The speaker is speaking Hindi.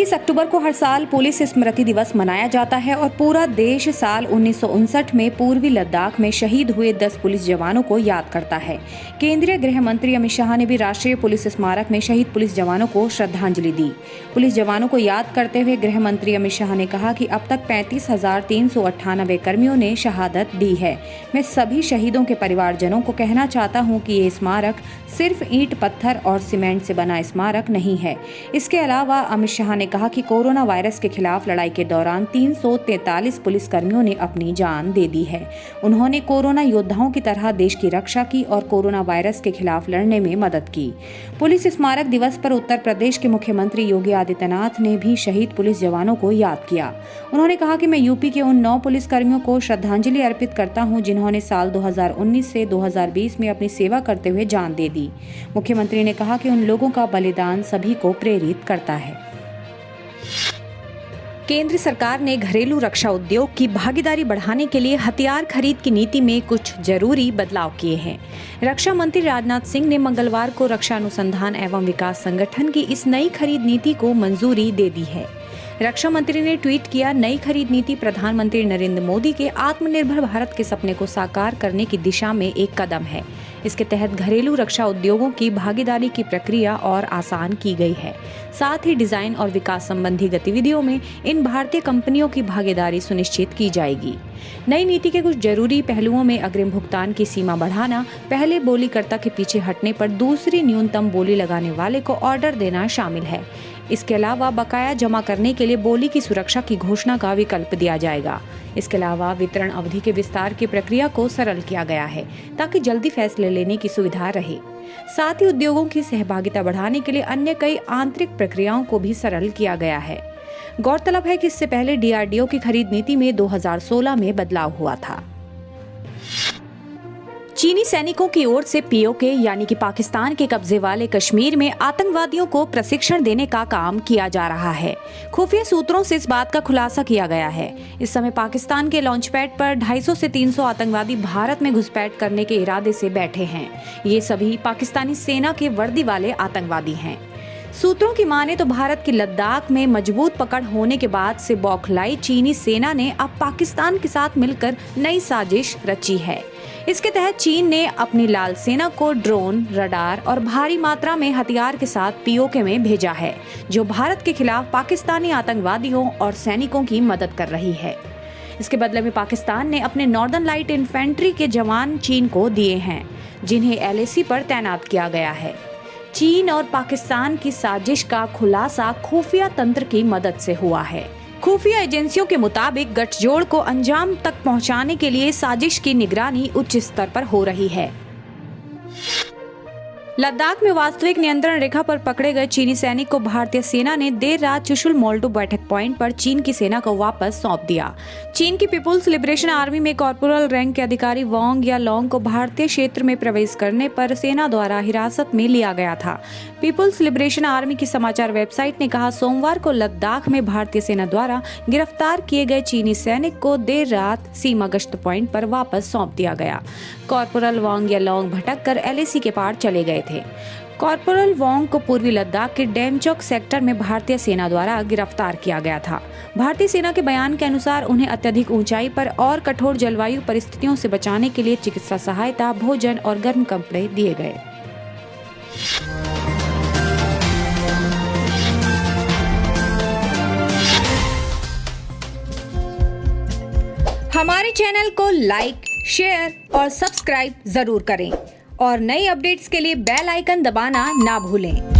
21 अक्टूबर को हर साल पुलिस स्मृति दिवस मनाया जाता है और पूरा देश साल 1959 में पूर्वी लद्दाख में शहीद हुए 10 पुलिस जवानों को याद करता है। केंद्रीय गृह मंत्री अमित शाह ने भी राष्ट्रीय पुलिस स्मारक में शहीद पुलिस जवानों को श्रद्धांजलि दी। पुलिस जवानों को याद करते हुए गृह मंत्री अमित शाह ने कहा कि अब तक 35,398 कर्मियों ने शहादत दी है। मैं सभी शहीदों के परिवारजनों को कहना चाहता हूँ कि ये स्मारक सिर्फ ईंट पत्थर और सीमेंट से बना स्मारक नहीं है। इसके अलावा अमित शाह ने कहा कि कोरोना वायरस के खिलाफ लड़ाई के दौरान 343 पुलिस कर्मियों ने अपनी जान दे दी है। उन्होंने कोरोना योद्धाओं की तरह देश की रक्षा की और कोरोना वायरस के खिलाफ लड़ने में मदद की। पुलिस स्मारक दिवस पर उत्तर प्रदेश के मुख्यमंत्री योगी आदित्यनाथ ने भी शहीद पुलिस जवानों को याद किया। उन्होंने कहा कि मैं यूपी के उन 9 पुलिस कर्मियों को श्रद्धांजलि अर्पित करता हूं जिन्होंने साल 2019 से 2020 में अपनी सेवा करते हुए जान दे दी। मुख्यमंत्री ने कहा कि उन लोगों का बलिदान सभी को प्रेरित करता है। केंद्र सरकार ने घरेलू रक्षा उद्योग की भागीदारी बढ़ाने के लिए हथियार खरीद की नीति में कुछ जरूरी बदलाव किए हैं। रक्षा मंत्री राजनाथ सिंह ने मंगलवार को रक्षा अनुसंधान एवं विकास संगठन की इस नई खरीद नीति को मंजूरी दे दी है। रक्षा मंत्री ने ट्वीट किया, नई खरीद नीति प्रधानमंत्री नरेंद्र मोदी के आत्मनिर्भर भारत के सपने को साकार करने की दिशा में एक कदम है। इसके तहत घरेलू रक्षा उद्योगों की भागीदारी की प्रक्रिया और आसान की गई है। साथ ही डिजाइन और विकास संबंधी गतिविधियों में इन भारतीय कंपनियों की भागीदारी सुनिश्चित की जाएगी। नई नीति के कुछ जरूरी पहलुओं में अग्रिम भुगतान की सीमा बढ़ाना, पहले बोलीकर्ता के पीछे हटने पर दूसरी न्यूनतम बोली लगाने वाले को ऑर्डर देना शामिल है। इसके अलावा बकाया जमा करने के लिए बोली की सुरक्षा की घोषणा का विकल्प दिया जाएगा। इसके अलावा वितरण अवधि के विस्तार की प्रक्रिया को सरल किया गया है ताकि जल्दी फैसले लेने की सुविधा रहे। साथ ही उद्योगों की सहभागिता बढ़ाने के लिए अन्य कई आंतरिक प्रक्रियाओं को भी सरल किया गया है। गौरतलब है कि इससे पहले डीआरडीओ की खरीद नीति में 2016 में बदलाव हुआ था। चीनी सैनिकों की ओर से पीओके यानी कि पाकिस्तान के कब्जे वाले कश्मीर में आतंकवादियों को प्रशिक्षण देने का काम किया जा रहा है। खुफिया सूत्रों से इस बात का खुलासा किया गया है। इस समय पाकिस्तान के लॉन्च पैड पर 250 से 300 आतंकवादी भारत में घुसपैठ करने के इरादे से बैठे हैं। ये सभी पाकिस्तानी सेना के वर्दी वाले आतंकवादी हैं। सूत्रों की माने तो भारत की लद्दाख में मजबूत पकड़ होने के बाद से बौखलाई चीनी सेना ने अब पाकिस्तान के साथ मिलकर नई साजिश रची है। इसके तहत चीन ने अपनी लाल सेना को ड्रोन, रडार और भारी मात्रा में हथियार के साथ पीओके में भेजा है, जो भारत के खिलाफ पाकिस्तानी आतंकवादियों और सैनिकों की मदद कर रही है। इसके बदले में पाकिस्तान ने अपने नॉर्दर्न लाइट इन्फेंट्री के जवान चीन को दिए हैं, जिन्हें एलएसी पर तैनात किया गया है। चीन और पाकिस्तान की साजिश का खुलासा खुफिया तंत्र की मदद से हुआ है। खुफिया एजेंसियों के मुताबिक गठजोड़ को अंजाम तक पहुंचाने के लिए साजिश की निगरानी उच्च स्तर पर हो रही है। लद्दाख में वास्तविक नियंत्रण रेखा पर पकड़े गए चीनी सैनिक को भारतीय सेना ने देर रात चुशुल मोल्डो बैठक पॉइंट पर चीन की सेना को वापस सौंप दिया। चीन की पीपुल्स लिबरेशन आर्मी में कॉर्पोरल रैंक के अधिकारी वांग या लॉन्ग को भारतीय क्षेत्र में प्रवेश करने पर सेना द्वारा हिरासत में लिया गया था। पीपुल्स लिबरेशन आर्मी की समाचार वेबसाइट ने कहा, सोमवार को लद्दाख में भारतीय सेना द्वारा गिरफ्तार किए गए चीनी सैनिक को देर रात सीमा गश्त पॉइंट पर वापस सौंप दिया गया। कॉर्पोरल वांग या लॉन्ग भटक कर एलएसी के पार चले गए थे। कॉर्पोरल वांग को पूर्वी लद्दाख के डेमचौक सेक्टर में भारतीय सेना द्वारा गिरफ्तार किया गया था। भारतीय सेना के बयान के अनुसार उन्हें अत्यधिक ऊंचाई पर और कठोर जलवायु परिस्थितियों से बचाने के लिए चिकित्सा सहायता, भोजन और गर्म कपड़े दिए गए। हमारे चैनल को लाइक, शेयर और सब्सक्राइब जरूर करें और नई अपडेट्स के लिए बेल आइकन दबाना ना भूलें।